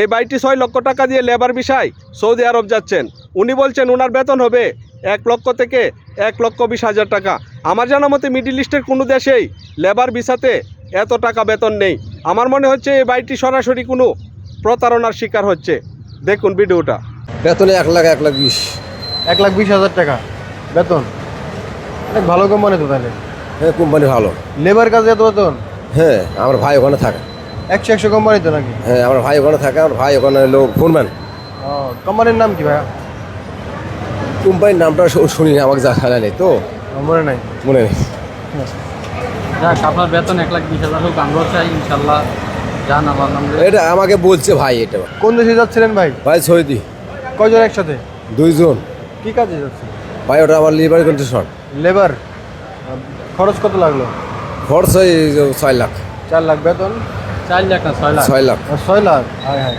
এই ভাইটি 6 লক্ষ টাকা দিয়ে লেবার ভিসায় সৌদি আরব যাচ্ছেন। উনি বলছেন ওনার বেতন হবে 1 লক্ষ থেকে 1,20,000 টাকা। আমার জানা মতে মিডল ইস্টের কোনো দেশেই লেবার ভিসাতে এত টাকা বেতন নেই। আমার মনে হচ্ছে এই ভাইটি সরাসরি কোনো প্রতারণার শিকার হচ্ছে। দেখুন ভিডিওটা। বেতনে 1,20,000 1,20,000 টাকা বেতন, অনেক ভালো কোম্পানি তো তাহলে। হ্যাঁ, কোম্পানি ভালো। লেবার কাজে এত বেতন? হ্যাঁ, আমার ভাই ওখানে থাকে। 100 কোম্পানি তো নাকি? হ্যাঁ, আমার ভাই ওখানে থাকে। আমার ভাই ওখানে হলো ফোরম্যান। ও, কোম্পানির নাম কি ভাইয়া? কোম্পানির নামটা শুনি না, আমাকে জানা নেই তো, মনে নাই। মনে নেই। যাক, আপনার বেতন 1,20,000 হোক, আমরাও চাই ইনশাল্লাহ। যান আমার নাম। এটা আমাকে বলছে ভাই। এটা কোন দেশে যাচ্ছিলেন ভাই? ভাই সৌদি। কয়জন একসাথে? 2 জন। কি কাজে যাচ্ছেন? ভাই ওটা আমার লিভার কন্ডিশন। লেবার। খরচ কত লাগলো? খরচ 6 লাখ। 4 লাখ বেতন? 4 লাখ না 6 লাখ। 6 লাখ। 6 লাখ, হায় হায়।